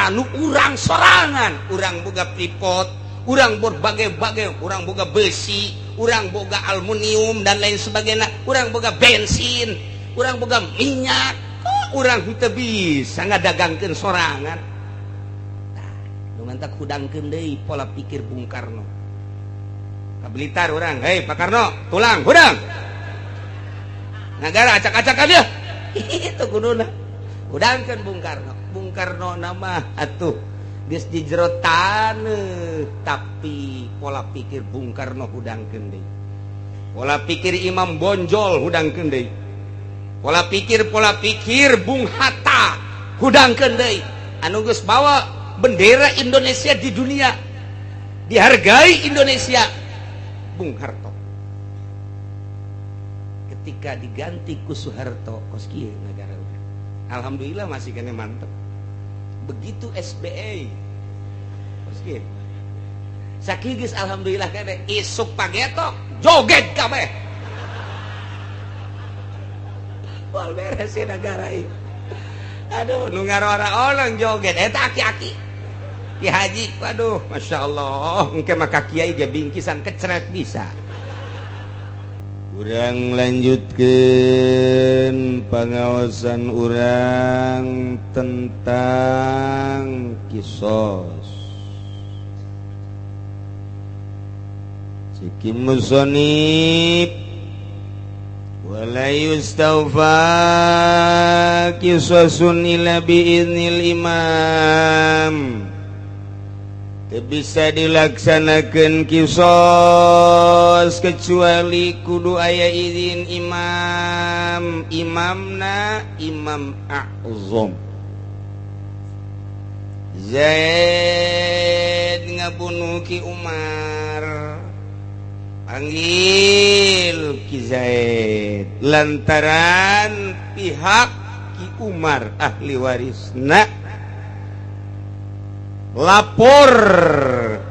bata nu urang sorangan, urang boga pripot, urang berbagai-bagai, urang boga besi, urang boga aluminium dan lain sebagainya, urang boga bensin, urang boga minyak, urang teu bisa ngadagangkeun sorangan. Tah, nu mantak hudangkeun deui pola pikir Bung Karno. Ka Blitar urang, hei Pak Karno, tulang hudang. Nagara acak-acak dia. Itu kuduna. Hudangkeun Bung Karno. Bung Karno nama atuh geus di jero taneuh, tapi pola pikir Bung Karno hudangkeun deui. Pola pikir Imam Bonjol hudangkeun deui. Pola pikir Bung Hatta hudangkeun deui. Anu geus bawa bendera Indonesia di dunia, dihargai Indonesia, Bung Harto. Ketika diganti ku Soeharto, kos kieu negara urang. Alhamdulillah masih kena mantep. Begitu SBY, kos kieu. Sakieu geus alhamdulillah kene isuk pagetok joget kabeh. Wal beres ya negara ieu. Aduh, nu ngarora orang joget eta aki-aki. Ki Haji, waduh, Masya Allah, engke mah ka kiai ge bingkisan kecret bisa. Urang lanjutkeun pangaosan urang tentang kisos. Ciki musonib wala yustawfa kisosun ila biiznil imam. Bisa dilaksanakan kisos kecuali kudu aya izin imam, imamna Imam A'zam Zaid ngabunuh Ki Umar, panggil Ki Zaid lantaran pihak Ki Umar ahli warisna lapor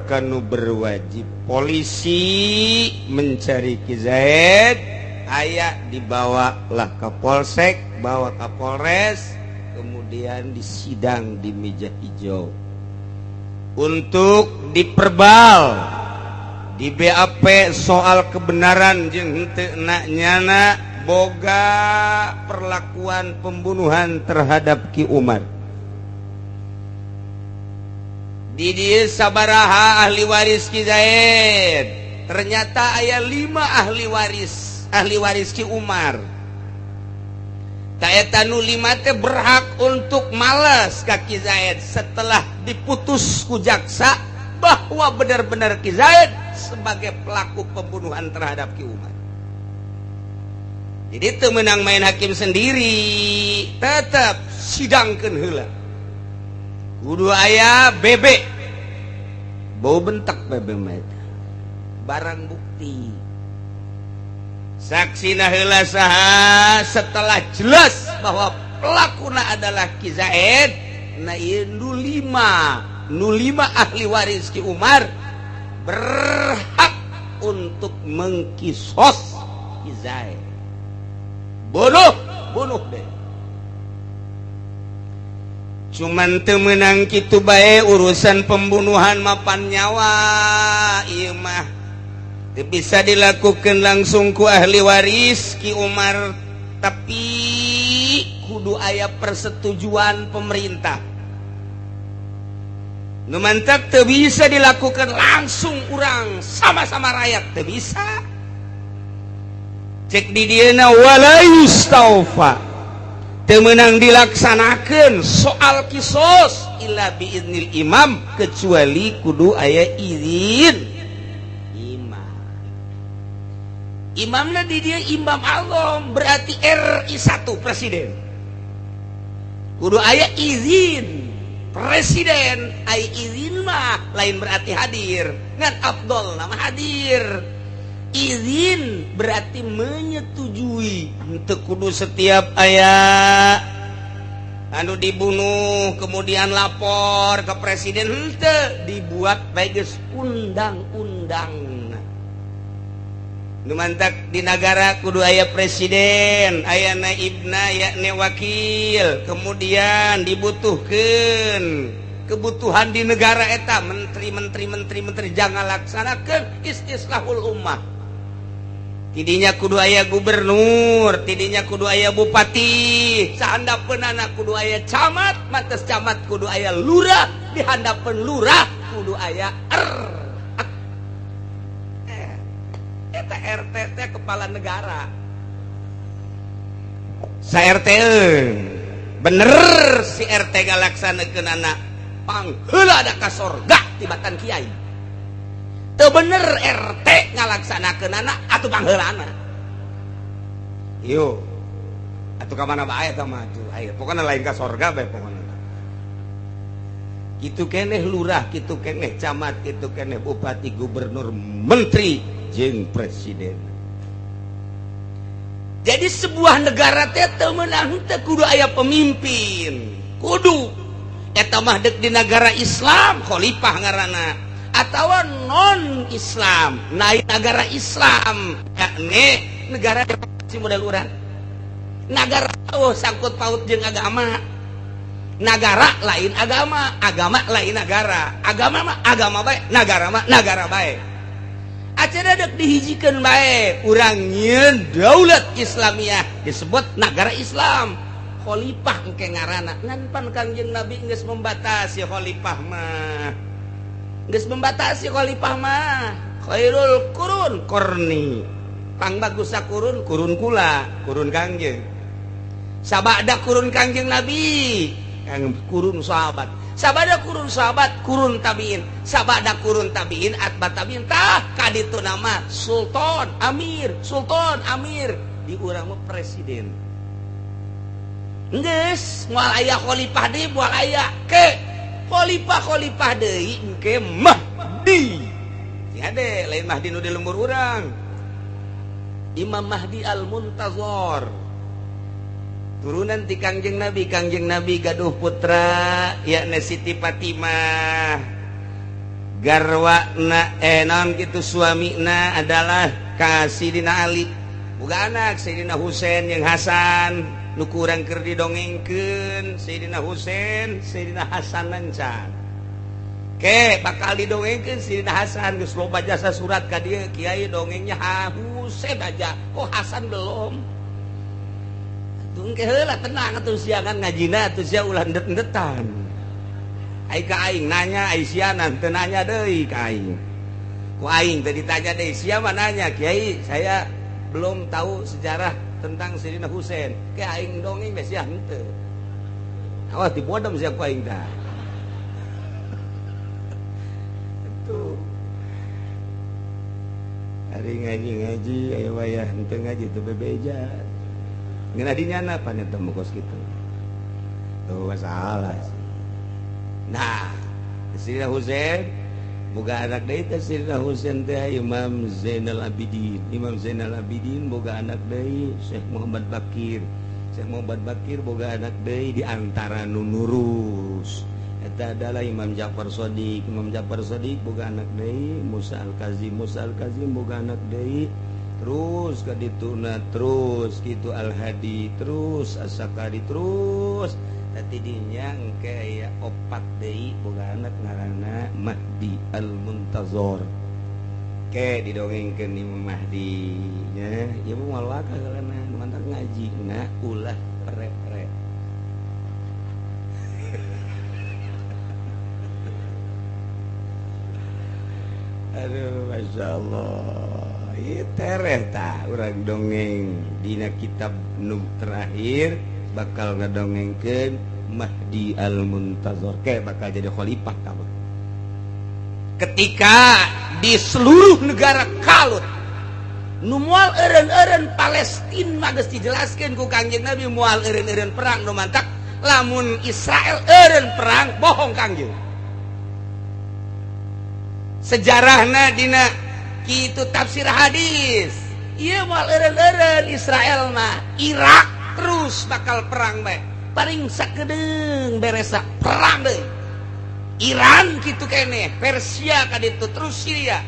kanu berwajib. Polisi mencari Ki Zaid, aya dibawalah ke Polsek, bawa ke Polres, kemudian disidang di meja hijau untuk diperbal, di BAP soal kebenaran jeung henteu nyana boga perlakuan pembunuhan terhadap Ki Umar. Di dieu sabaraha ahli waris Ki Zaid? Ternyata aya 5 ahli waris Ki Umar. Ta eta nu 5 teh berhak untuk males ka Ki Zaid setelah diputus ku jaksa bahwa benar-benar Ki Zaid sebagai pelaku pembunuhan terhadap Ki Umar. Jadi teu meunang main hakim sendiri, tetap sidangkeun heula. Kudu aya bebek, bau bentak bebek mereka, barang bukti. Saksina heula saha setelah jelas bahwa pelakuna adalah Ki Zaid, na ieu nu 5 ahli waris Ki Umar berhak untuk mengkisos Ki Zaid. Bunuh deh. Cuman teu meunang kitu bae urusan pembunuhan mapan nyawa ieu mah teu bisa dilakukeun langsung ku ahli waris Ki Umar, tapi kudu aya persetujuan pemerintah. Nu mantap teu bisa dilakukan langsung urang sama-sama rakyat, teu bisa. Cek di dieuna wala yustaufa, teu meunang dilaksanakeun soal kisos illa biiznil imam, kecuali kudu aya izin imam. Imamna di dia Imam A'zam, berarti RI 1 presiden. Kudu aya izin presiden, aya izin mah lain berarti hadir. Ngan afdol nama hadir. Izin berarti menyetujui, henteu kudu setiap aya anu dibunuh kemudian lapor ke presiden, henteu, dibuat bae geus undang-undang. Nu mantak di negara kudu aya presiden, aya naibna yakni wakil, kemudian dibutuhkeun kebutuhan di negara eta menteri jangan laksanakan istislahul ummah. Tidinya kudu aya gubernur, tidinya kudu aya bupati, sahandapeun anak kudu aya camat, mantes camat kudu aya lurah, dihandapeun lurah kudu aya eta RT teh kepala negara. Sa RT bener si RT ngalaksanakeun anak pangheula da ka sorga tibatan kiai. Teu bener RT ngalaksanakeun anak atuh pangheulana. Yo. Atuh ka mana bae eta mah atuh. Aya pokona lain ka sorga bae pokona. Kitu keneh lurah, kitu keneh camat, kitu keneh bupati, gubernur, menteri jeung presiden. Jadi sebuah negara teh teu meunang teh kudu aya pemimpin. Kudu eta mah deuk di negara Islam khalifah ngaranna. Atau non Islam naik negara Islam yakni negara demokrasi model urang negara sangkut paut jeung agama, negara lain agama, agama lain negara, agama mah agama bae, negara mah negara bae. Acara dek dihijikeun bae urang nyieun daulat Islamiyah disebut negara Islam. Khalifah engke ngaranna ngan pan Kangjeng Nabi geus membatasi khalifah mah. Geus membatasi khalifah mah khairul qurun qarni, pangbagus sakurun kurun kula, kurun Kangjeng. Sabada kurun Kangjeng Nabi kang kurun sahabat, sabada kurun sahabat kurun tabiin, sabada kurun tabiin atba tabiin tah kaditu nama sultan amir di urang mah presiden. Geus moal aya khalifah deui moal aya ke khalifah deui engke Mahdi. Ya de lain Mahdi nu di lembur urang. Imam Mahdi Al-Muntazor. Turunan ti Kangjeng Nabi gaduh putra yakni Siti Fatimah. Garwana naon kitu suamina adalah ka Sidina Ali. Boga anak Sayyidina Husain jeung Hasan. Nu kurang keur didongengkeun Sayyidina Husain, Sayyidina Hasan lancan. Ke bakal didongengkeun Sayyidina Hasan geus loba jasa surat ka dieu kiai dongengnya Husain aja, kok Hasan belum. Atuh engke heula tenang atuh siangan ngajina atuh sia ulah ndet-ndetan. Ai ka aing nanya ai sianan teu nanya deui ka aing. Ku aing teh ditanya deui sia mah nanya, kiai saya belum tahu sejarah tentang Sayyidina Husain. Kayak aing dongeng bes ya henteu. Awas dipodom sia ku aing tah. Itu. Ari ngaji aya wayah henteu ngaji teu bebeja. Ngeuna dinyana pan eta mukos kitu. Tuh masalah. Nah, Sayyidina Husain boga anak deui teh Sayyidina Husain teh Imam Zainal Abidin. Imam Zainal Abidin boga anak deui Syekh Muhammad Bakir. Syekh Muhammad Bakir boga anak deui di antara nu nurus. Eta adalah Imam Ja'far Shadiq. Imam Ja'far Shadiq boga anak deui Musa Al-Kazim. Musa Al-Kazim boga anak deui terus ka dituna terus kitu Al-Hadi terus As-Sakari terus tadi dinya engke aya opat deui boga anak ngaranna Mahdi Al-Muntazor. Ke didongengkeun Imam Mahdi nya ieu moal waka kalana mantap ngaji na ulah pere-pere. Aduh masyaallah. Ieu tereh tah urang dongeng dina kitab nu terakhir bakal ngadongengkeun Mahdi Al-Muntazor ke bakal jadi khalifah kabeh. Ketika di seluruh negara kalut nu moal eureun-eureun Palestina mah geus dijelaskeun ku Kangjeng Nabi moal eureun-eureun perang nu mantak lamun Israel eureun perang bohong Kangjeng. Sejarahna dina kitu tafsir hadis ieu moal eureun-eureun Israel mah Irak terus bakal perang bae paling sakedeung beresa perang deui Iran kitu keneh Persia kaditu terus Syria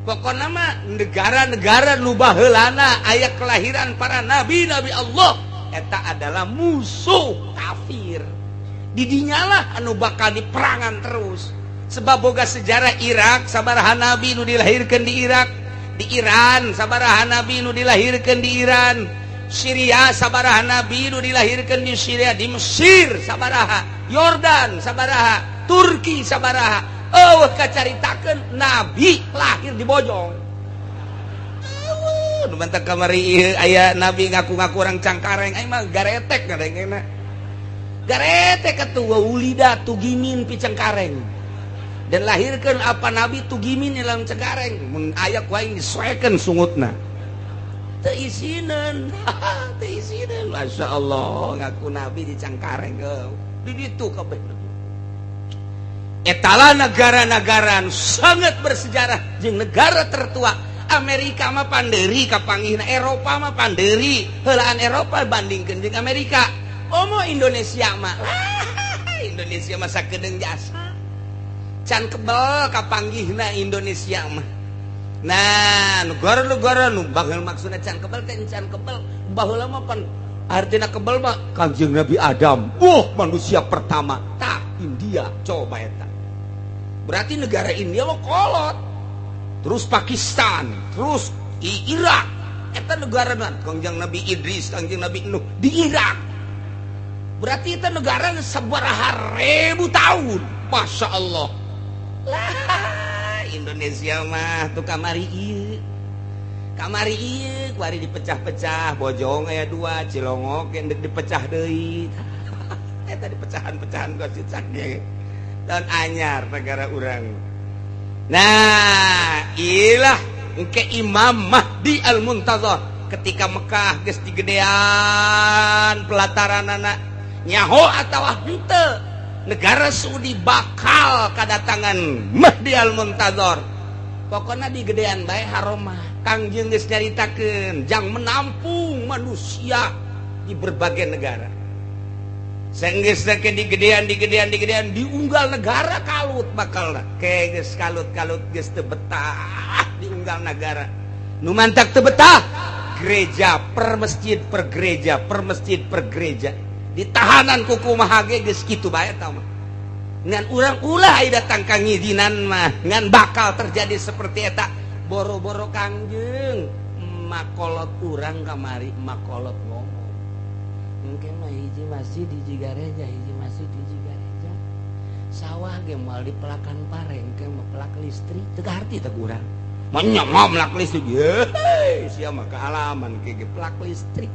pokona mah negara-negara nu baheulana aya kelahiran para nabi-nabi Allah eta adalah musuh kafir didinyalah anu bakal diperangan terus. Sebab boga sejarah Irak sabaraha nabi nu dilahirkeun di Irak, di Iran sabaraha nabi nu dilahirkeun di Iran, Syria sabaraha nabi nu dilahirkeun di Syria, di Mesir sabaraha, Yordan sabaraha, Turki sabaraha. Eueuh kacaritakeun nabi lahir di Bojong. Nu mantap kamari ieu aya nabi ngaku-ngaku orang Cangkareng, ai mah garetek ngadengena. Garetek atuh ulida tugimin pi Cangkareng. Dan lahirkan apa nabi tugimin dalam Cengkareng mun aya ku aing disoekeun sungutna teu isineun teu isineun masyaallah ngaku nabi di Cengkareng di ditu kabeh etala negara-negara sangat bersejarah jeung negara tertua. Amerika mah pandeuri kapanggihna, Eropa mah pandeuri heulaan Eropa bandingkeun jeung Amerika. Omo Indonesia mah Indonesia mah sakedeung jasa can kebel kapanggihna Indonesia mah. Nah, negara-negara nu bakal maksudna can kebel teh can kebel baheula mah pan artina kebel mah Kangjeng Nabi Adam. Manusia pertama. Tah India coba eta. Berarti negara India mah kolot. Terus Pakistan, terus Irak. Eta negara Kangjeng Nabi Idris, Kangjeng Nabi Nuh di Irak. Berarti eta negara sabaraha ribu tahun. Masya Allah. Lah Indonesia mah tuh kamari ieu kuari dipecah-pecah. Bojong aya 2, Cilongok yang dipecah deui eta dipecahan-pecahan ku cicak ge dan anyar negara urang. Nah ilah engke Imam Mahdi Al-Muntazar ketika Mekah geus digedean pelataranana nyaho atawa henteu. Negara Saudi bakal kedatangan Mahdi Al-Muntazar. Pokoknya di gedean bae haromah. Kangjeng geus nyaritakeun jang menampung manusia di berbagai negara. Senggeus di gedean diunggal negara kalut bakalna. Ke geus kalut-kalut geus teu betah diunggal negara. Nu mantak teu betah gereja per masjid per gereja. Ditahanan kuku mahage geus kitu bae tah mah. Ngan urang ulah aya datang ka ngizinan mah ngan bakal terjadi seperti eta. Boro-boro Kangjeng makolot urang kamari makolot ngomong. Engke mah hiji masjid hiji gereja, hiji masjid hiji gereja. Sawah ge moal dipelakan pareng ke mah pelak listrik teu garti teh urang. Manya mah pelak listrik ye sia mah kaalaman ke pelak listrik.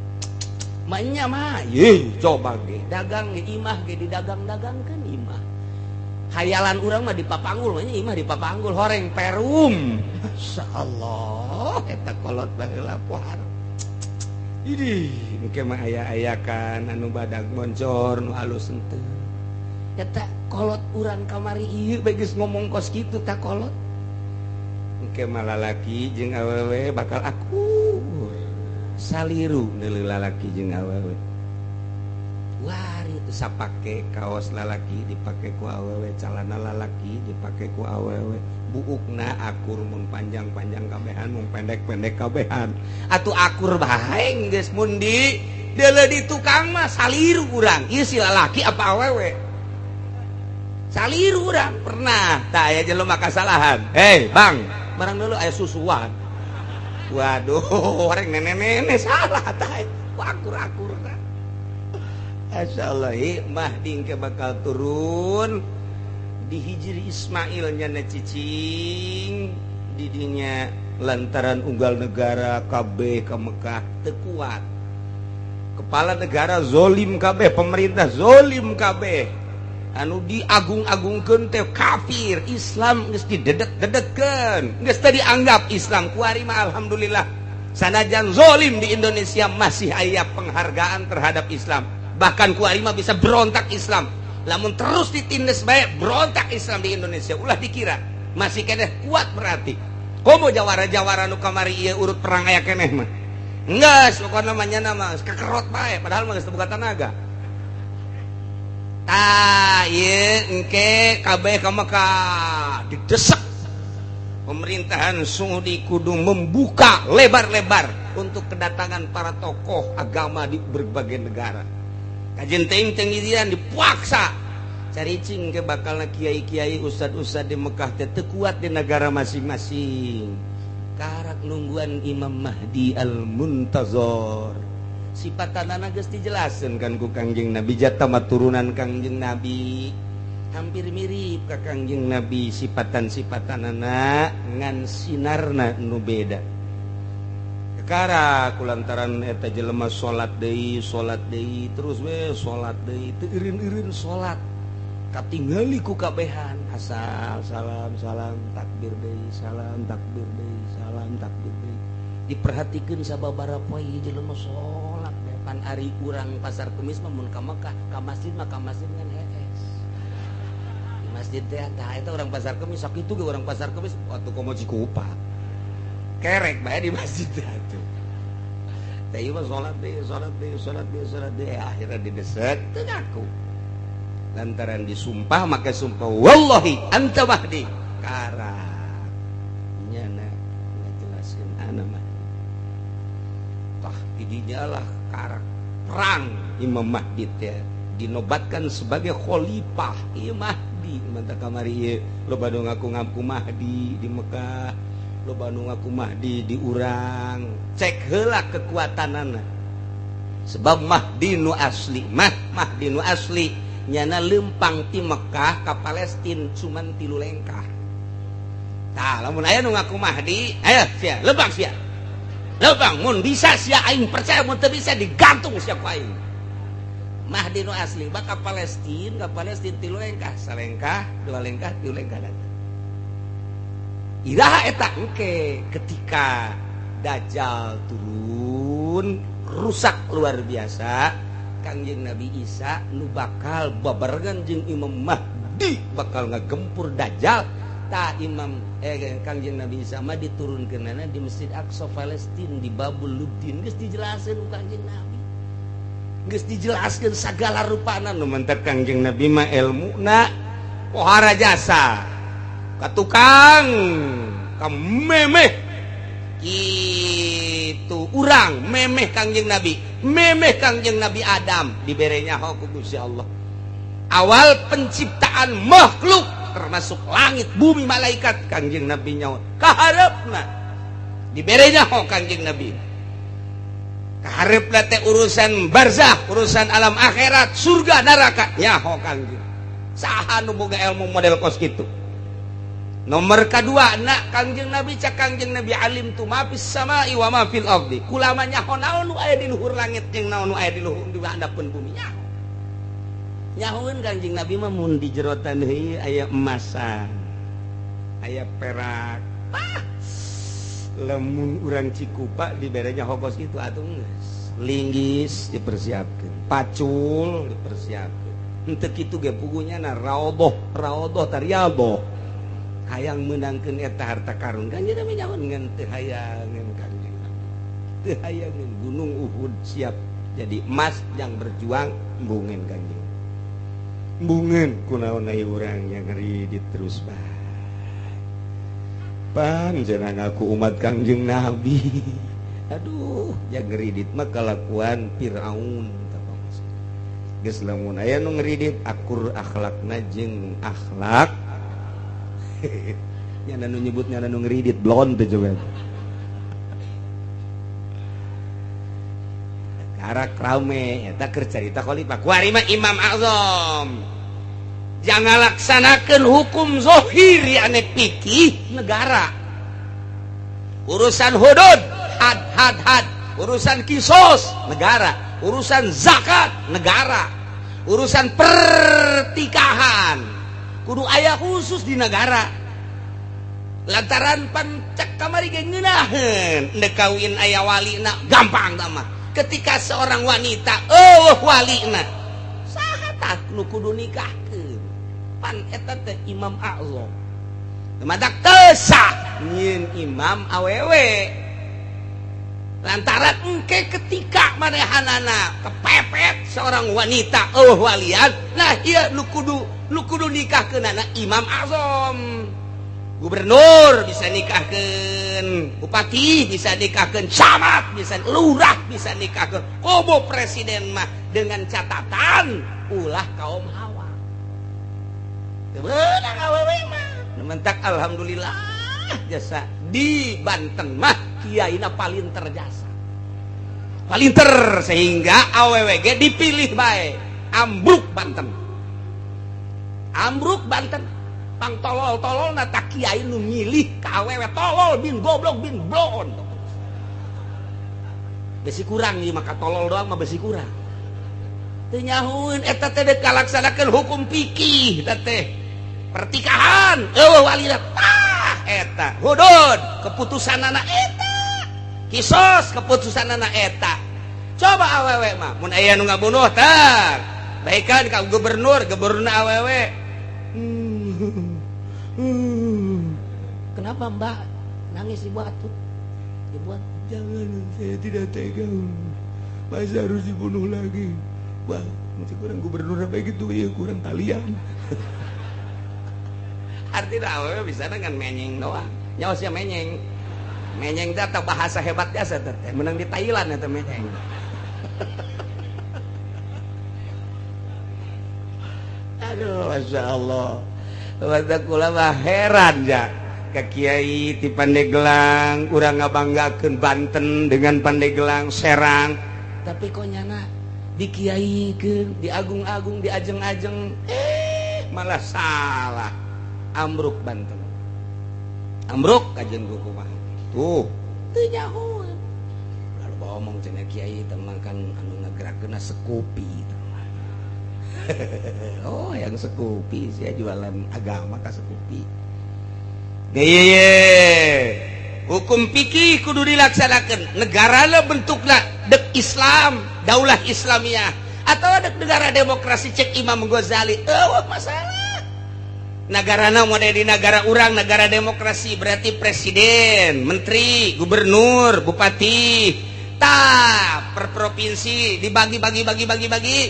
Manya mah coba ge dagang ge imah ge didagang-dagangkeun imah. Hayalan urang mah dipapanggul mah imah dipapanggul horeng perum. Masyaallah eta kolot baheula pohar. Idih engke mah aya-ayakan anu badag moncor nu halus henteu. Eta kolot urang kamari ieu bae geus ngomong kos kitu tah kolot. Engke mah lalaki jeung awewe bakal akur. Saliru deuleu lalaki jeung awewe. Wari itu sapake kaos lalaki dipake ku awewe, calana lalaki dipake ku awewe. Buukna akur mun panjang-panjang kabehan, mun pendek-pendek kabehan. Atuh akur bae geus mun di deuleu di tukang mah saliru urang. Ieu si lalaki apa awewe? Saliru urang pernah. Tah aya jelema kasalahan. Hei, Bang, barang dulu aya susuan. Waduh, orang nenek-nenek salah tah. Akur-akur tah. Masyaallah, Mahdi ke bakal turun di Hijri Ismail nya cicing didinya lantaran unggal negara kabeh ke Mekah teu kuat. Kepala negara zolim kabeh, pemerintah zolim kabeh. Anu diagung-agungkeun teh kafir, Islam geus didedek-dedekkeun, geus teu dianggap Islam. Kuari mah alhamdulillah sanajan zolim di Indonesia masih aya penghargaan terhadap Islam. Bahkan kuari mah bisa berontak Islam. Lamun terus ditindes bae berontak Islam di Indonesia ulah dikira masih keneh kuat berarti. Komo jawara-jawara nu kamari ieu urut perang aya keneh mah. Enggeus pokona mah nyana mah kakerot bae padahal mah geus teu boga tanaga. Tah ieu engke kabeh ka Mekah didesak. Pemerintahan Saudi kudu membuka lebar-lebar untuk kedatangan para tokoh agama di berbagai negara. Kajen teuing-teuing dipuaksa caricing ke bakal kiai-kiai ustad-ustad di Mekah teh teu kuat di negara masing-masing. Karak nungguan Imam Mahdi Al-Muntazor. Sipatanana geus dijelaskeun kan ku Kangjeng Nabi, jata mah turunan Kangjeng Nabi. Hampir mirip ka Kangjeng Nabi sipatan-sipatanana ngan sinarna nu beda. Kekara kulantaran eta jelema salat deui terus we salat deui teu eureun-eureun salat. Katingali ku kabehan asal salam takbir deui salam takbir deui salam takbir deui. Diperhatikeun sababaraha poe jelema salat pan ari urang pasar Kemis mah mun ka Mekah ka masjid ngan hees. Di masjid teh tah eta urang pasar Kemis sakitu ge urang pasar Kemis atuh komo Cikupa. Kerek bae di masjid teh atuh. Teh ieu mah salat deui akhirna dideset teu ngaku. Lantaran disumpah maka sumpah wallahi anta mahdi karak nyana ngajelaskeun ana mahdi tah tidinya lah karak perang Imam Mahdi teh dinobatkan sebagai khalifah ieu Mahdi mantap kamari ieu loba nu ngaku Mahdi di Mekah loba nu ngaku Mahdi di urang cek heula kekuatanana sebab Mahdi nu asli Mahdi nu asli nyana lempang ti Mekah ka Palestina cuman 3 lengkah. Tah lamun aya nu ngaku Mahdi, ayo sia, lebang sia. Lebang mun bisa sia aing percaya mun teu bisa digantung sia ku aing. Mahdi nu asli bak ka Palestina 3 lengkah, salengkah, 2 lengkah, 3 lengkah datang. Iraha eta engke ketika Dajjal turun rusak luar biasa. Kangjeng Nabi Isa nu bakal babarengan jeung Imam Mahdi bakal ngagempur Dajjal ta Kangjeng Nabi Isa mah diturunkeunana di Masjid Aqsa Palestina di Babul Luddin geus dijelaskeun ku Kangjeng Nabi geus dijelaskeun sagala rupana nu mantep Kangjeng Nabi mah ilmuna pohara jasa ka tukang ka memeh itu urang memeh Kangjeng Nabi Adam diberenya ku Gusti Allah awal penciptaan makhluk termasuk langit bumi malaikat Kangjeng Nabi nyawa kaharepna diberenya Kangjeng Nabi kaharepna teh urusan barzakh urusan alam akhirat surga neraka nyaho Kangjeng saha nu boga ilmu model kos kitu. Nomor kedua nak Kangjeng Nabi cak Kangjeng Nabi alim tu ma fis samai wa ma fil ardi kulama nyaho naon nu aya di luhur langit jeung naon nu aya di luhur di handapeun bumi nyaho nyahoeun Kangjeng Nabi mah mun di jerotan deui aya emasan aya perak lamun urang Cikupa diberenya hogos kitu atuh geus linggis dipersiapkeun pacul dipersiapkeun henteu kitu ge pugunya na raudhah tariadoh hayang menangkeun eta harta karun Kangjeng Nabi nyaho ngan teu hayangeun Kangjeng Nabi teu hayangeun gunung Uhud siap jadi emas yang berjuang embungeun Kangjeng embungeun kunaon aya urang yang ngeureudit terus bae panjenengan ngaku umat Kangjeng Nabi aduh yang ngeureudit mah kalakuan Firaun geus lamun aya nu ngeureudit akur akhlakna jeung akhlak nyana nu nyebut nyana nu ngeridit blon teh coba karak rame eta keur carita khalifah kuari mah Imam Azam jangan laksanakeun hukum zahir ane fikih negara urusan hudud had urusan kisos negara urusan zakat negara urusan pertikahan kudu aya khusus di negara lantaran pancak kamari ge ngeunaheun endek kawin aya walina gampang tah mah ketika seorang wanita walina saha tah nu kudu nikahkeun pan eta teh Imam A'zam madak teu sah nyieun imam awewe lantaran engke ketika manehanana kepepet seorang wanita walian nah ieu nu kudu nikahkeunana Imam Azam gubernur bisa nikahkeun bupati bisa nikahkeun camat bisa lurah bisa nikahkeun kobo presiden mah dengan catatan ulah kaum hawa beunang awewe mah mentak alhamdulillah jasa di Banten mah kiaina palinter jasa palinter sehingga awewe ge dipilih bae ambruk Banten pang tolol nata kiai nu milih ka awewe tolol bin goblok bin blon besi kurang ieu maka tolol doang mah besi kurang teu nyahoeun eta teh deuk kalaksanakeun hukum fikih teh pertikahan walina eta hudud keputusanana eta kisos keputusanana eta coba awewe mah mun aya nu ngabunuh tah baekan ka gubernurna awewe kenapa mbak nangis ibu atut ibu jangan saya tidak tega masa harus dibunuh lagi bang masih kurang gubernur apa gitu ya kurang kalian artinya awewe bisa dengan menyeng doang nyawasnya menyeng data bahasa hebat biasa teh menang di Thailand eta menyeng aduh masya Allah wata kula mah heran ya ka kiai ti Pandeglang urang ngabanggakeun Banten dengan Pandeglang Serang tapi kok nyana dikiaikeun diagung-agung diajeng-ajeng malah salah ambruk Banten ambruk kajen kumaha tuh teu nyahoeun lalu ngomong cenah kiai teman kan anu ngagerakeun sekupi oh yang sekupi sia jualan agama ka sekupi hukum fikih kudu dilaksanakeun negarana bentukna dek Islam daulah Islamiyah atau dek negara demokrasi cek Imam Ghazali masalah negarana model di negara urang negara demokrasi berarti presiden, menteri, gubernur, bupati, per provinsi dibagi-bagi.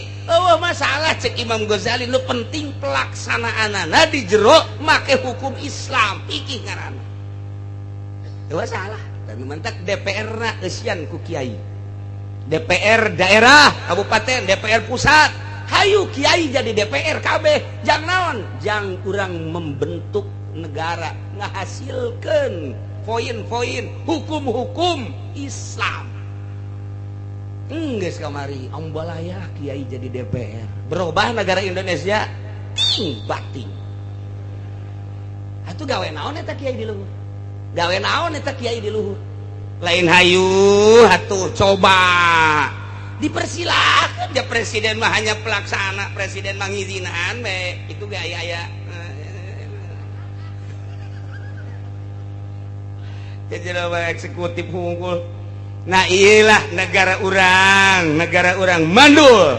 Masalah cek Imam Ghazali lu penting pelaksanaanana di jero make hukum Islam fikih ngaranna. Salah. Dan mentak DPR-na eusian ku kiai. DPR daerah, kabupaten, DPR pusat. Hayu kiai jadi DPR kabeh jang naon jang kurang membentuk negara ngahasilkeun poin-poin hukum-hukum Islam geus kamari ambalaya kiai jadi DPR berubah negara Indonesia ting bating atuh gawe naon eta kiai di luhur lain hayu atuh coba dipersilakan ya presiden mah hanya pelaksana presiden mengizinkan itu gaya jadi eksekutif unggul nah iyalah negara orang mandul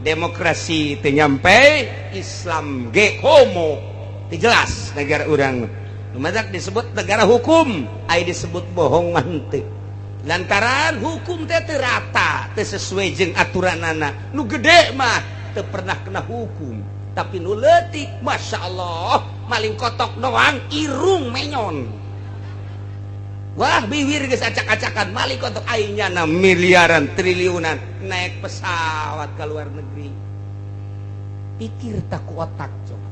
demokrasi teu nyampe Islam ge homo teu jelas negara orang lumadak disebut negara hukum ai disebut bohongan teh lantaran hukum teh teu rata teu sesuai jeung aturanana nu gede mah teu pernah kena hukum tapi nu leutik masya Allah maling kotok doang irung menyon wah bibir geus acak-acakan maling kotok ainyana miliaran triliunan naik pesawat ke luar negeri pikir tak otak coba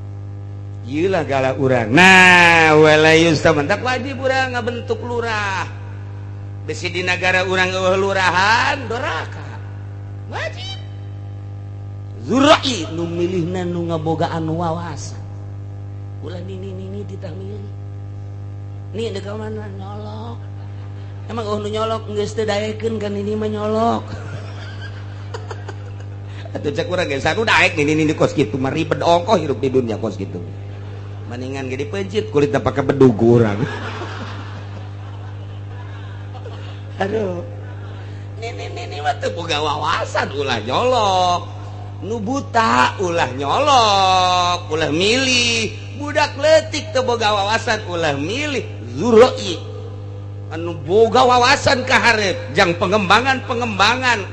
ieu lah gala urang nah walayus tementak wajib urang ngabentuk lurah besi di negara urang lurahan doraka wajib zurai nu milihna nu ngabogaan wawasan ulah nini ditah milih nih dek mana nyolok emang nu nyolok geus teu daekeun kan ini mah nyolok atuh cek urang geus anu daek nini di kos kitu mah ribet ongkoh hirup di dunia kos kitu mendingan ge dipencit kulitna pake bedugu urang aduh ini mah teu boga wawasan ulah nyolok nu buta ulah nyolok ulah milih budak leutik teu boga wawasan ulah milih zurai anu boga wawasan ka hareup jang pengembangan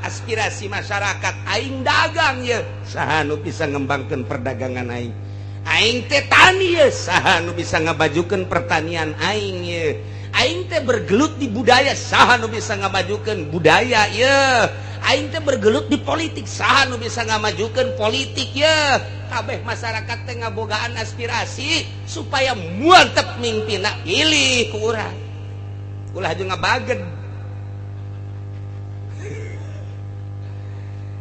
aspirasi masyarakat aing dagang ye saha nu bisa ngembangkeun perdagangan aing teh tani ye saha nu bisa ngabajukeun pertanian aing ye aing teh bergelut di budaya saha nu bisa ngamajukeun budaya ye aing teh bergelut di politik. Saha nu bisa ngamajukeun politik ya? Kabeh masyarakat teh ngabogaan aspirasi supaya muantep mimpina pilih ku urang. Ulah jeung ngabaged.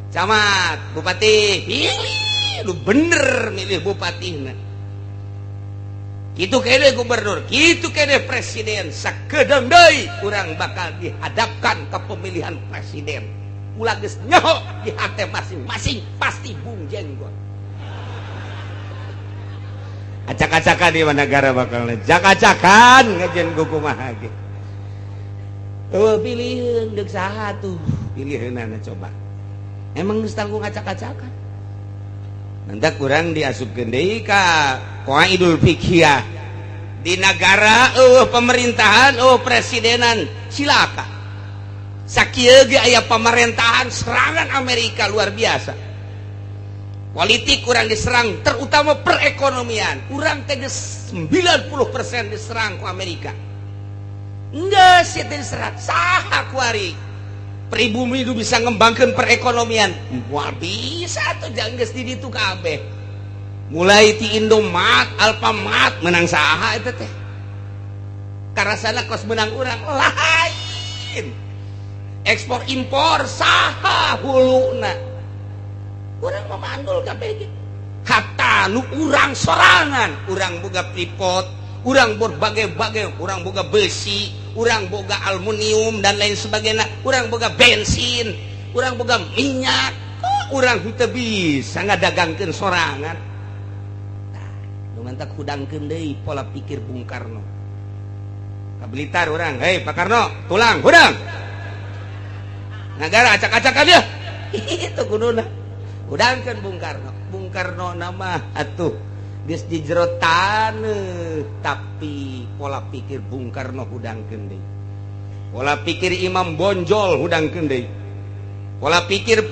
Camat, bupati, pilih, lu bener milih bupatina. Kitu kene gubernur, kitu kene presiden, sakedeung deui urang bakal dihadapkan ke pemilihan presiden. Ulah geus nyoho di hate masing-masing pasti bung jenggot. Acak-acakan di negara bakal acak-acakan ngajen kumaha ge. Pilihan deuk saha tuh, pilihanana coba. Emang geus tanggung acak-acakan. Nanti kurang diasupkeun deui ka Qaidul Fiqhiyah di negara pemerintahan presidenan silaka. Sakieu ge aya pemerintahan serangan Amerika luar biasa. Politik kurang diserang, terutama perekonomian. Urang teh 90% diserang ku Amerika. Enggak sih diserang saha kuari. Pribumi itu bisa ngembangkan perekonomian. Wah bisa tuh jangan geus di ditu kabeh. Mulai ti Indomart, Alfamart menang saha eta teh. Karasana kos menang urang lain. Ekspor impor saha huluna. Urang mamandul kabeh ge. Hatta nu urang sorangan, urang boga Freeport, urang berbagai-bagai, urang boga besi, urang boga aluminium dan lain sebagainya, urang boga bensin, urang boga minyak, urang teu bisa ngadagangkeun sorangan. Nah, nu mantak hudangkeun deui pola pikir Bung Karno. Ka Blitar urang, hei Pak Karno, tulang hudang. Nagara acak-acakan dia. Itu kuduna. Hudangkeun Bung Karno. Bung Karno nama atuh geus dijero taneuh, tapi pola pikir Bung Karno hudangkeun deui. Pola pikir Imam Bonjol hudangkeun deui. Pola pikir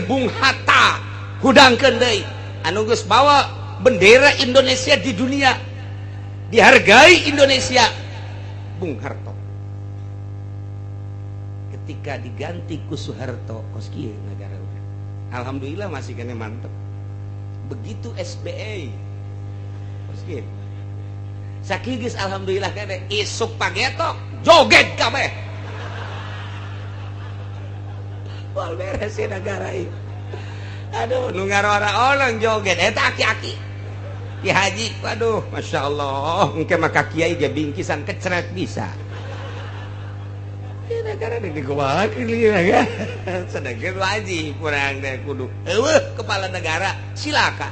Bung Hatta hudangkeun deui. Anu geus bawa bendera Indonesia di dunia. Dihargai Indonesia Bung Harto. Ketika diganti ku Soeharto, kos kieu negara urang. Alhamdulillah masih kena mantep. Begitu SBA Meski sakigis alhamdulillah kene isuk pagetok joget kabeh. Wal beres si negara ini. Aduh nu ngarora orang joget eta aki-aki Ki Haji. Waduh Masya Allah engke mah ka kiai ge bingkisan kecret bisa. Ini negara ini dikumahakeun ieu kan. Sedengkeun wajib kurang teh kudu eueuh kepala negara silakan.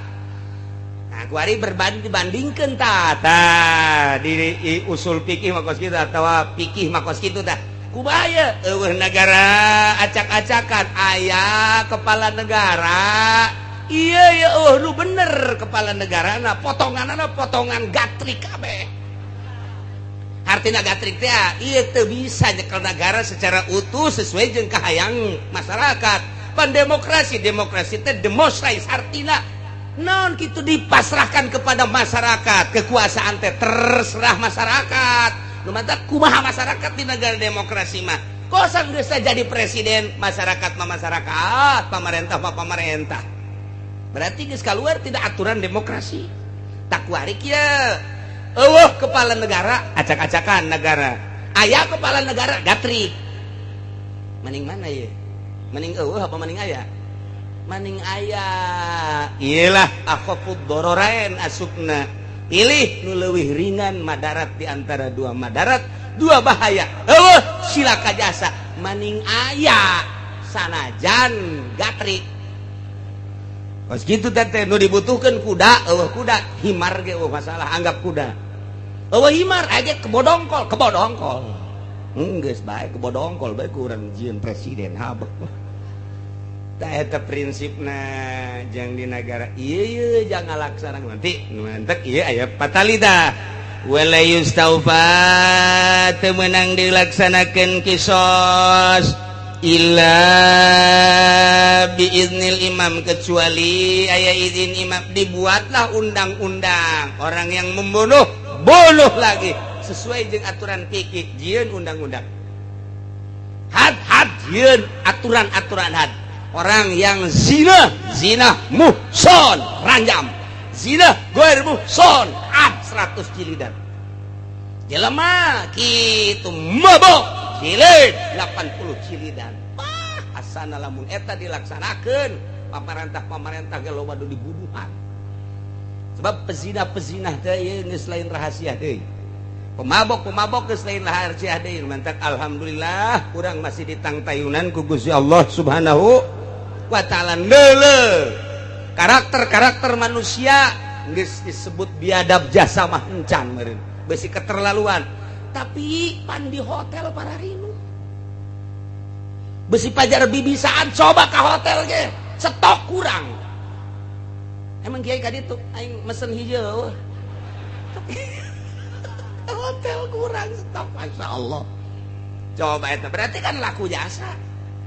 Nah, kuari dibandingkeun tah di usul fikih makos kitu atawa fikih makos kitu tah. Kumaha eueuh negara acak-acakan aya kepala negara. Iya ya lu bener kepala negarana potonganana potongan gatrik kabeh. Artinya gatrik teh ieu teu bisa nyekel negara secara utuh sesuai jeung kahayang masyarakat. Pan demokrasi teh democratize artinya naon kitu dipasrahkan kepada masyarakat. Kekuasaan teh terserah masyarakat. Nu mantap kumaha masyarakat di negara demokrasi mah. Kosan geus jadi presiden, masyarakat mah masyarakat, pemerintah mah pemerintah. Berarti geus kaluar tidak aturan demokrasi. Tak kuari kieu. Kepala negara acak-acakan negara. Aya kepala negara gatrik. Maning mana ya? Maning apa maning aya? Maning aya. Iyalah akhafud dororain asupna. Pilih nu leuwih ringan madarat di antara dua madarat, dua bahaya. Silaka jasa. Maning aya sanajan gatrik. Pas gitu teh nu dibutuhkeun kuda, kuda himar ge masalah anggap kuda. Himar aja kebodongkol. Geus bae kebodongkol bae ku urang jieun presiden habek. Tah eta prinsipna jang di negara ieu jangan laksana nanti mantek ieu aya fatalita. Wala yustaufa teu meunang dilaksanakeun kisos illa biiznil imam kecuali aya izin imam. Dibuatlah undang-undang. Orang yang membunuh bunuh lagi sesuai dengan aturan fikih jieun undang-undang. Had had yeun aturan-aturan had. Orang yang zina muhson ranjam, zina goer muhson ad 100 jilidan. Jelema kitu mabok jilid 80 jilidan. Asana lamun eta dilaksanakeun pamarentah ge loba nu dibunuhan. Sebab pezina teh geus lain rahasia deui. Pemabok geus lain rahasia deui. Mantak alhamdulillah urang masih ditangtayunan ku Gusti Allah Subhanahu wa taala. Leuleuh karakter manusia geus disebut biadab jasa mah encan meureun. Besi keterlaluan. Tapi pan di hotel para rinu. Besi pajar bibisaan coba ke hotel ge, stok kurang. Emang kiai ka ditu aing mesen hijau. Hotel kurang stok, masyaallah. Coba eta berarti kan laku jasa.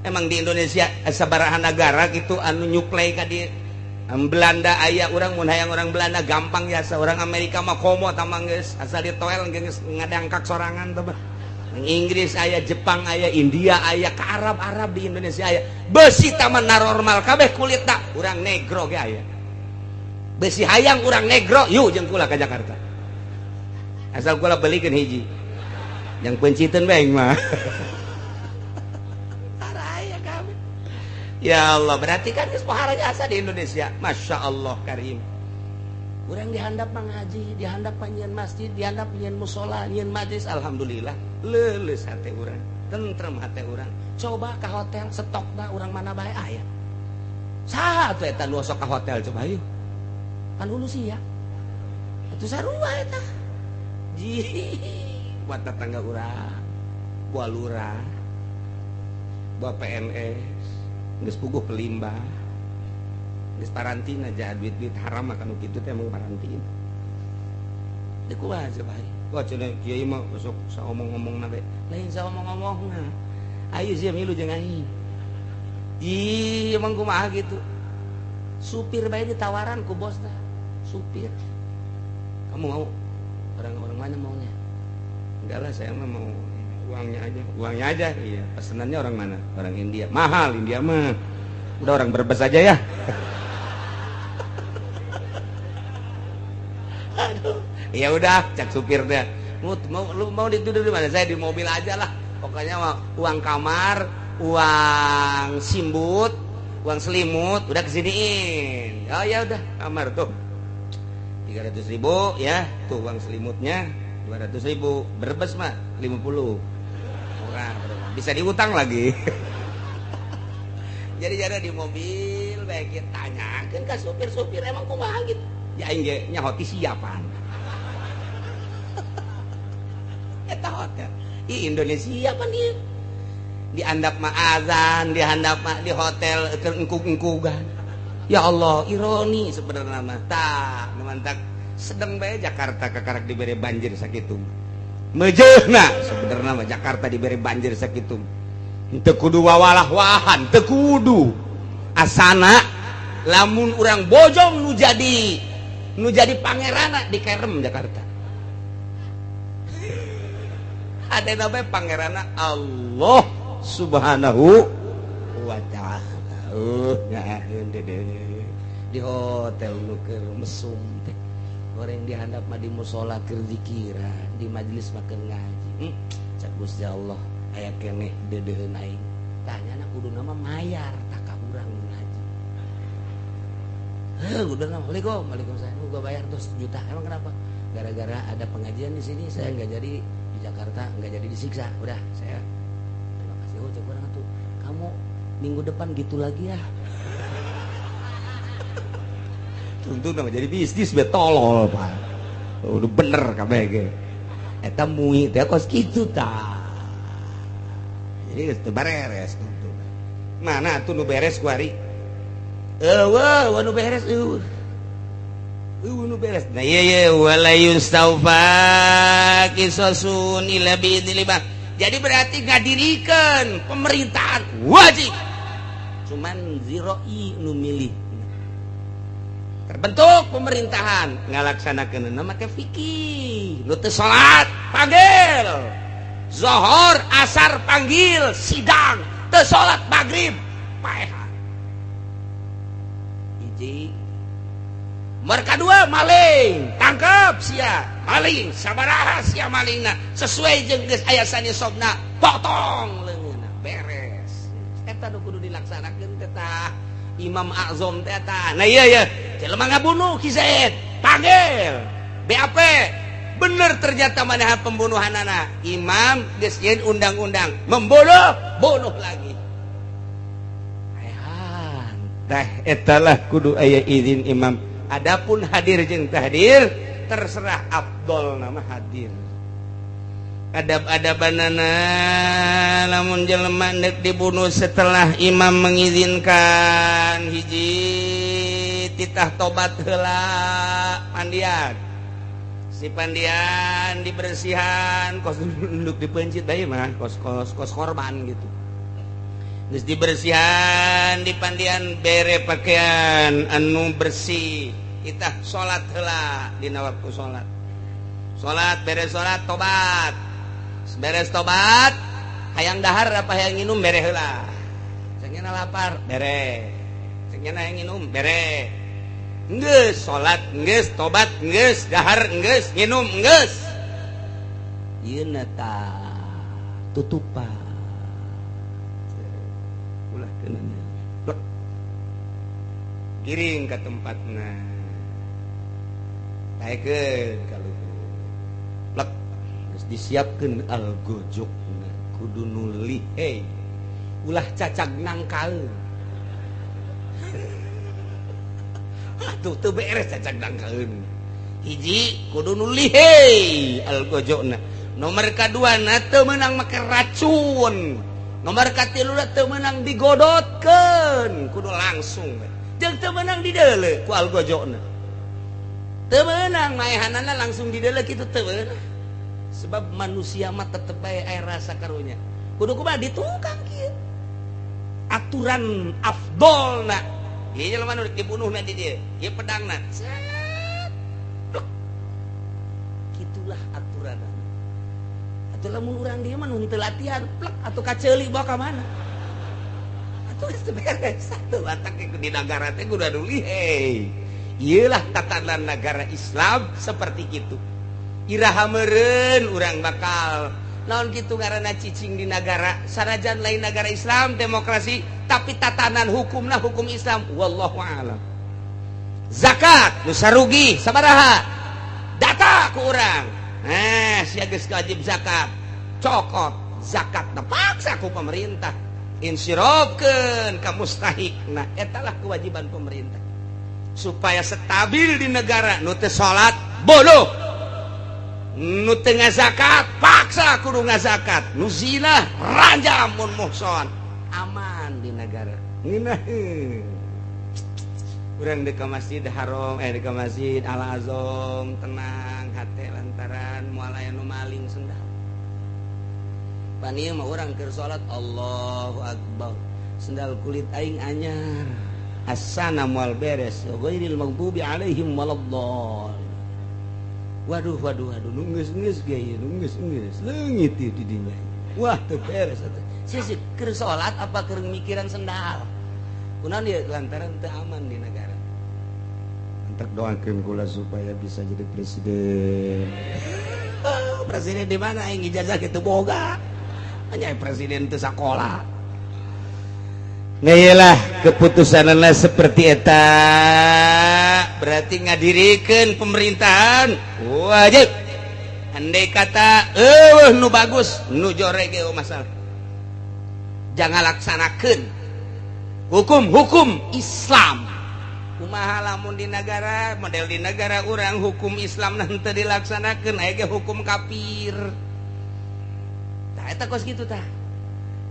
Emang di Indonesia sabaraha negara gitu anu nyuplai ka di Belanda aya urang mun hayang orang Belanda gampang jasa, orang Amerika mah komo tamang geus asal ditoel geus ngadangkak sorangan teh. Inggris aya, Jepang aya, India aya, ke Arab di Indonesia aya. Besi taman normal kabeh kulitna urang negro ge aya. Besi hayang urang negro, yuk jeung kula ka Jakarta. Asal kula belikeun hiji. Yang penciteun bae mah. Araya kabeh. Ya Allah, berarti kan geus pohara jasa di Indonesia. Masya Allah karim. Urang dihandap mah ngaji, dihandap nyieun masjid, dihandap nyieun musola, nyieun majlis, alhamdulillah. Leuleus hate urang, tentrem hate urang. Coba ke hotel stokna urang mana bae aya. Saha atuh eta nu sok ka hotel coba yuk. Kan hulu sih ya. Atuh sarua eta. Buat tetangga urang, buat lurah, buat PNS, geus puguh pelimbah. Geus parantina aja duit-duit haram mah kanu kitu teh emang parantin. Deuk kumaha coba. Wah cenah kiai mah sok saomong-omongna we. Lain saomong-omongna. Ayo sia milu jeung aing. Ih, emang kumaha gitu. Supir bae ditawaran ku bosna. Supir. Kamu mau? Orang-orang mana maunya? Enggak lah, saya mah mau uangnya aja. Uangnya aja. Iya, pesenannya orang mana? Orang India. Mahal India mah. Udah orang Brebes aja ya. Aduh, ya udah, cak supir deh. Mau dituduh di mana? Saya di mobil aja lah. Pokoknya uang kamar, uang simbut, uang selimut, udah kesiniin. Oh ya udah, kamar tuh 300.000 ya, tuh uang selimutnya 200.000. Brebes mah 50. Murah, bisa diutang lagi. Jadi jada di mobil, baik kita tanyakan ke supir emang kumaha gitu. Ya inge nyahoti siapan. Eta hotel. Ih Indonesia apa nih? Di handap mah azan, di handap mah di hotel engkug-engkugan. Ya Allah, ironi sebenarnya mah. Tah, mantak sedeng bae Jakarta kakarak dibere banjir sakitu. Mejeuna sebenarnya mah Jakarta dibere banjir sakitu. Teu kudu wawalah-wahan, teu kudu. Asana lamun urang bojong nu jadi pangerana di Kerem Jakarta. Ada namanya pangerana Allah Subhanahu wa ta'ala. Di hotel nu keur mesum teh. Goreng dihandap mah di musola keur zikiran, di majelis makan ngaji. Cak Gusti Allah aya keneh deudeuheun aing. Tanyana kuduna mah mayar tak ka urang ngaji. Udah nama Waalaikumsalam. Gua bayar tuh 1 juta. Emang kenapa? Gara-gara ada pengajian di sini saya nggak jadi di Jakarta, nggak jadi disiksa. Udah saya terima kasih. Oh coba orang tuh kamu minggu depan gitu lagi ya. Tentu nama jadi bisnis betolol pak. Udah bener kabeh ge. Eta mui teh kos kitu tah. Jadi geus teu beres tentu. Mana atuh nu beres ku ari? Wah, nu beres nu beres. Nah iya wala yustaufa qisasun illa biidznillah. Jadi berarti ngadirikeun pemerintahan wajib. Cuman ziroi nu milih. Terbentuk pemerintahan ngalaksanakeun make fikih. Nu teu salat panggil. Zuhur, asar panggil, sidang. teu salat maghrib paehan hiji. Nomor kedua maling tangkap sia maling sabaraha sia malingna sesuai jeung geus aya sanisobna potong leungeunna beres eta nu kudu dilaksanakeun teh tah Imam A'zam teh eta. Nah iya jelema ngabunuh Ki Zaid panggil BAP bener ternyata manehna pembunuhanana imam geus nyeun undang-undang bunuh lagi ayan tah etalah kudu aya izin imam. Adapun hadir jeung tahdir terserah afdol nama hadir. Adab-adabanana lamun jelema neuk dibunuh setelah imam mengizinkan hiji titah tobat heula pandian. Si pandian dibersihan kos duduk dipencit bae mah kos korban gitu. Geus dibersihan di pandian bere pakaian anu bersih kita salat heula dina waktu salat beres salat tobat beres tobat hayang dahar apa hayang nginum bere heula cenah lapar bere cenah hayang nginum bere geus salat geus tobat geus dahar geus nginum geus ieu na tah tutupan giring ke tempatna taekeun ka luhur plek geus disiapkeun algojokna kudu nu lihei ulah cacag nangkaeun atuh teu beres cacag nangkaeun hiji kudu nu lihei algojokna nomor kaduana teu meunang make racun nomor katiluna teu meunang digodotkeun kudu langsung jeung teu meunang dideuleu ku algojokna teu meunang maehanana langsung dideuleu kitu teu meunang sebab manusia mah tetep bae aya rasa karunya kudu kumaha ditukang kieu aturan afdolna ieu jelema nu dibunuhna di dieu ieu pedangna kitulah aturanna atuh lamun urang dieu mah nu teu latihan plek atuh kaceuli bawa ka mana atuh geus beres satu batak di negara teh kudu anu lihei ielah tatanan negara Islam seperti itu iraha meureun urang bakal naon kitu ngaranna cicing di negara sanajan lain negara Islam demokrasi tapi tatanan hukumna hukum Islam wallahu a'lam. Zakat nu sarugi sabaraha data ku urang sia geus wajib zakat cokot zakatna paksa ku pemerintah insirofkeun ka mustahikna etalah kewajiban pemerintah supaya stabil di negara nu teu salat bodoh nu teu ngazakat paksa kudu ngazakat nu zina rajam mun muhson aman di negara nginah urang di ka Masjid Haram di ka Masjid Al Azam tenang hate lantaran moal aya nu maling sendal panieu mah urang keur salat Allahu Akbar sendal kulit aing anyar asana moal beres ghairil maghdubi alaihim waladdallin waduh nunggeus ge ieu nunggeus leungit di dinya wah teu beres atuh sia keur salat apa keur mikiran sendal kunaon ieu lantaran teu aman di negara antek doakeun kula supaya bisa jadi presiden presiden di mana aing ijazah kitu boga hanya presiden teu sakola ngayalah keputusanna seperti eta berarti ngadirikeun pemerintahan wajib andai kata nu bagus nu joreg ge masalah jangan laksanakeun hukum Islam kumaha lamun di negara model di negara urang hukum Islam teu dilaksanakeun aya ge hukum kafir tah eta kos kitu tah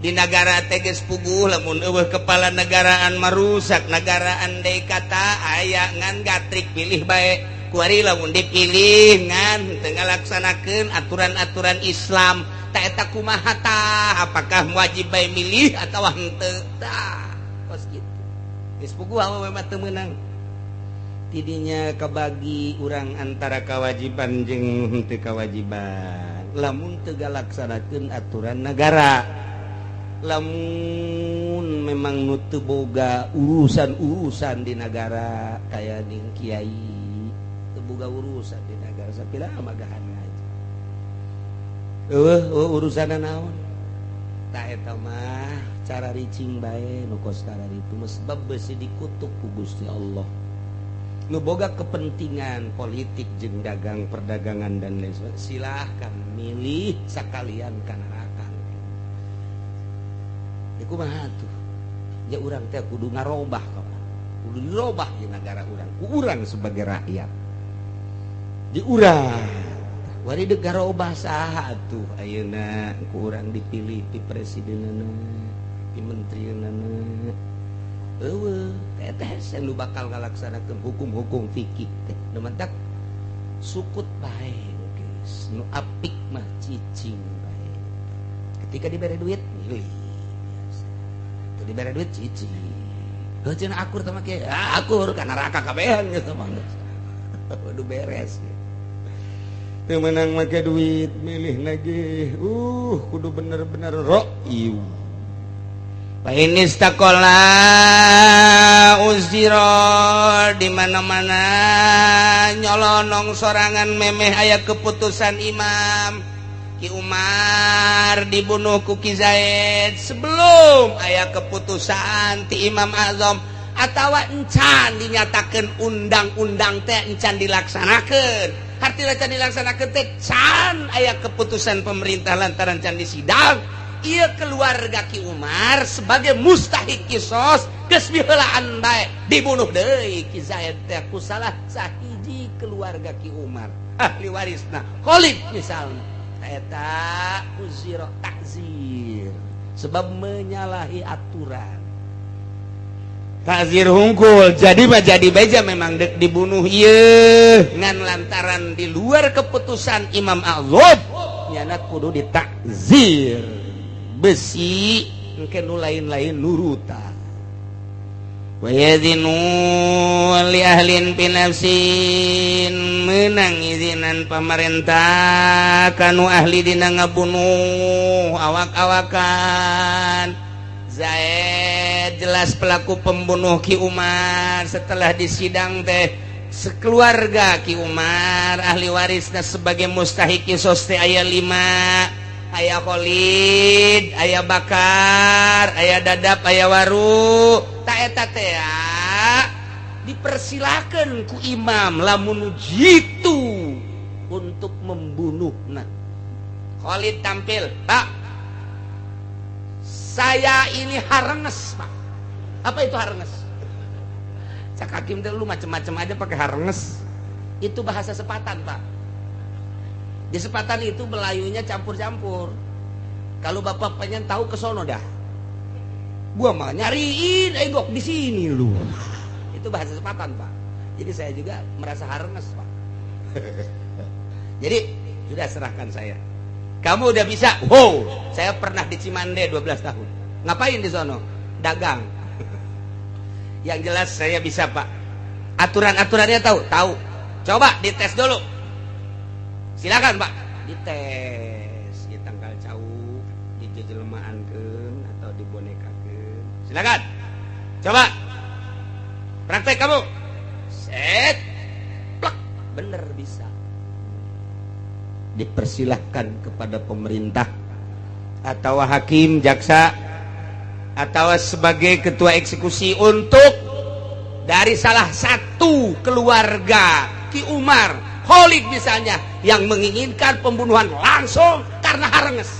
di negara teh geus puguh lamun eueuh kepala negaraan marusak negara andai kata aya ngan gatrik pilih bae kuari lamun dipilih ngan teu ngalaksanakeun aturan-aturan Islam tah eta kumaha tah apakah wajib bae milih atawa henteu tah kos kitu geus puguh awewe mah teu meunang tidinya kabagi urang antara kewajiban jeung henteu kewajiban lamun teu ngalaksanakeun aturan negara lamun memang nutu boga urusan-urusan di negara kayak ning kiai teu boga urusan di negara sapila magahan aja urusan naon tak eta mah cara ricing bae nu kostara itu sebab besi dikutuk ku Gusti Allah nu boga kepentingan politik jeung dagang perdagangan dan lain sebagainya silahkan milih sakalian ka neraka kumaha tuh ya urang teh kudu ngarobah kudu dirobah di negara urang ku urang sebagai rakyat di urang wari deuk garobah saha atuh ayeuna ku urang dipilih di presidenana di menteriana eueuh teh anu bakal ngalaksanakeun hukum-hukum fikih teh nu mentak sukut bae geus nu apik mah cicing bae ketika dibere duit milih diberi duit cici cenah akur sama kayak akur kan neraka kabehan gitu mah waduh beres teu menang make duit milih lagi kudu bener-bener ro'yu fa inistaqalla uziro di mana-mana nyolonong sorangan memeh aya keputusan imam Ki Umar dibunuh ku Ki Zaid sebelum aya keputusan ti Imam Azam atawa encan dinyatakeun undang-undang teh encan dilaksanakeun hartina can dilaksanakeun teh can aya keputusan pemerintah lantaran can disidang ieu keluarga Ki Umar sebagai mustahik kisos geus biheulaan bae dibunuh deui Ki Zaid teh ku salah sahiji keluarga Ki Umar ahli warisna Khalid misalna eta uziro takzir sebab menyalahi aturan takzir hungkul jadi mah jadi beja memang dek dibunuh ieu ngan lantaran di luar keputusan Imam Azam nyana kudu ditakzir besi engke nu lain-lain nurutan wa yadinu li ahlin pinafsin menang izinan pamarentah kanu ahli dina ngabunuh awak-awakan Zaid jelas pelaku pembunuh Ki Umar setelah disidang teh sekeluarga Ki Umar ahli warisna sebagai mustahik kisos teh aya 5 aya Khalid, aya Bakar, aya Dadap, aya Waru. Tak eta teh dipersilakan ku imam lamun jitu untuk membunuhna. Khalid tampil, Pak. Saya ini harenges, Pak. Apa itu harenges? Cak Hakim teh lu macam-macam aja pakai harenges. Itu bahasa sepatan, Pak. Di sepatan itu Melayunya campur-campur. Kalau bapak pengen tahu ke sono dah. Gua mah nyariin egok di sini lu. Itu bahasa sepatan, Pak. Jadi saya juga merasa harenges, Pak. Jadi sudah serahkan saya. Kamu udah bisa. Wow, saya pernah di Cimande 12 tahun. Ngapain di sono? Dagang. Yang jelas saya bisa, Pak. Aturan-aturannya tahu? Tahu. Coba dites dulu. Silakan, Pak, dites di tanggal cau dijejelemaankeun atau dibonekakeun. Silakan. Coba. Praktek kamu. Set. Plak. Bener bisa. Dipersilahkan kepada pemerintah atau hakim, jaksa atau sebagai ketua eksekusi untuk dari salah satu keluarga Ki Umar Khalid misalnya yang menginginkan pembunuhan langsung karena harenges.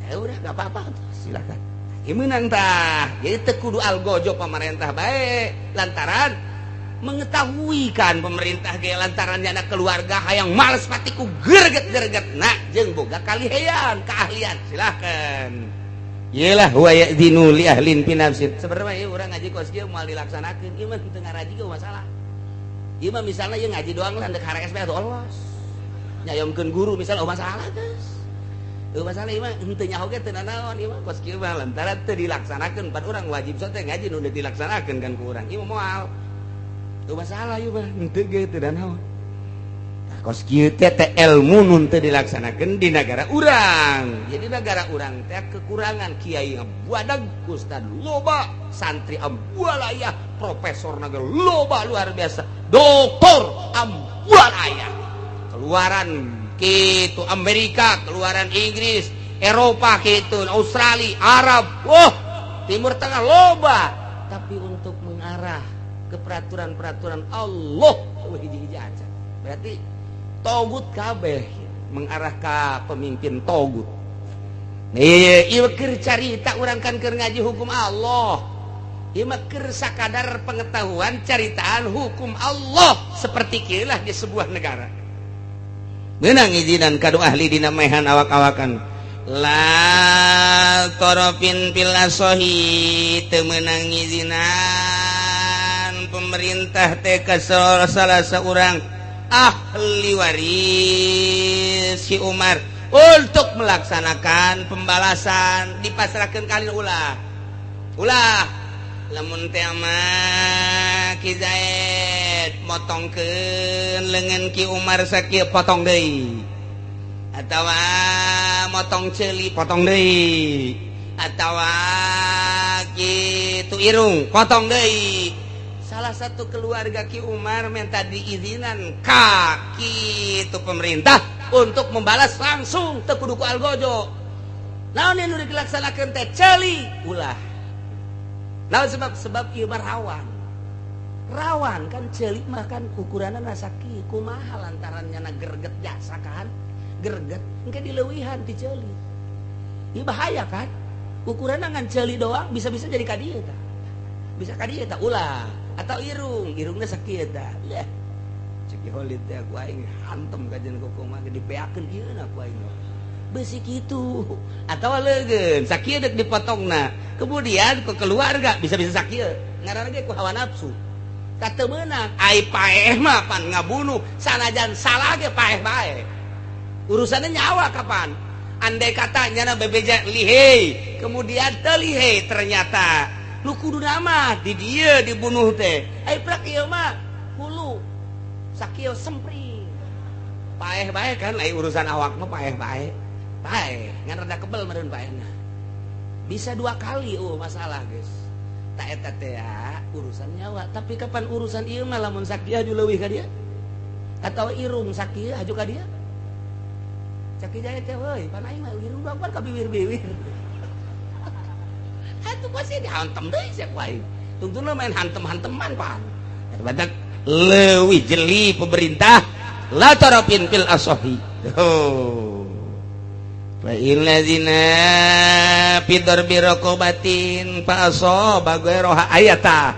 Ya udah nggak apa-apa, silakan. Gimana tah? Jadi tekudu algojo pemerintah baik lantaran mengetahui kan pemerintah ge lantaran anak keluarga hayang males patiku gerget-gerget nak jeung boga kaliheyan keahlian silakan. Yelah wa ya'dinu li ahlin pinafsin. Sebenarnya urang ngaji kos kieu moal dilaksanakeun ieu mah teu ngaraji ge masalah. Ieu mah misalnya yang ngaji doang lah dek HRSP atau Allah. Nyayomkeun guru misalnya masalah geus. Masalah ieu mah henteu nyaho ge teu nanaon ieu mah kos kieu mah lantaran teu dilaksanakeun pan urang wajib sote ngaji nu dilaksanakeun kan ku urang. Ieu moal. Teu masalah ieu mah henteu ge teu nanaon. Tah kos kieu teh ilmu nun teu dilaksanakeun di negara urang. Jadi negara urang teh kekurangan kiai buadag, ustad loba, santri ambual aya, profesor nagara loba luar biasa, doktor ambual aya. Keluaran kitu Amerika, keluaran Inggris, Eropa kitu, Australia, Arab, wah, Timur Tengah loba. Tapi untuk mengarah ke peraturan-peraturan Allah hiji-hiji aja. Berarti togut kabeh mengarah ke pemimpin togut. Ieu keur carita urang kan keur ngaji hukum Allah. Ieu mah keur sakadar pengetahuan caritaan hukum Allah seperti kieulah di sebuah negara. Beunang izinan kadu ahli dina mehan awak-awakan. La torofin fil asohi teu meunang izinan pemerintah teh ka salah seorang ahli waris si Umar untuk melaksanakan pembalasan dipasrahkeun ka ulah lamun teh mah Ki Zaid motongkeun leungeun Ki Umar sakieu potong deui atawa motong ceuli potong deui atawa kitu irung potong deui. Salah satu keluarga Ki Umar minta diizinan kaki itu pemerintah untuk membalas langsung teu kudu ku algojo. Naon anu dilaksanakeun teh ceuli ulah. Naon sebab ieu mah rawan kan ceuli mah kan ukuranna sakieu kumaha lantarannya gerget jasa kan gerget engke dileuwihan ti ceuli. Ieu bahaya kan ukuranna ngan ceuli doang bisa-bisa jadi ka dieu tah. Bisa ka dieu tah ulah. Atau irungnya sakit dah ya ceki holit teh aku aing hantem kajian kokoma dipeakeun ieu na ku aing besi kitu atawa leugeun sakieu deuk dipotongna kemudian ke keluarga bisa-bisa sakieu ngaranna ge ku hawa nafsu teu meunang ai paeh mah pan ngabunuh sanajan salah ge paeh bae urusannya nyawa kapan andai kata nyana bebeja lihei kemudian teu lihei ternyata lu kudu nama di dia dibunuh teh ai prak ieu mah hulu sakieu sempring paeh bae kan lain urusan awak mah paeh bae ngan rada kebel meureun paehna bisa 2 kali masalah guys tak eta teh urusan nyawa tapi kapan urusan ieu mah lamun sakieu aju leuwih ka dia atau irung sakieu aju ka dia caki jaya teh euy pan aing mah irung doang ka bibir-bibir itu pasti dihantem deh siapa aing. Tungtungna main hantem-hanteman pan. Badak leuwih jeli pemerintah la tarafin fil asohi. Oh. Fa illadzina fidar biraqabatin fa asaba ghairoha ayata.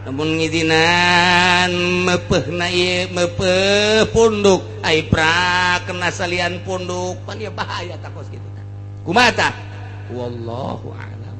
Namun ngidinan meupeuhna ieu meupeuh punduk ai prak kena salian punduk pan ieu bahaya takos kitu tah. Kumaha tah? Wallahu a'lam.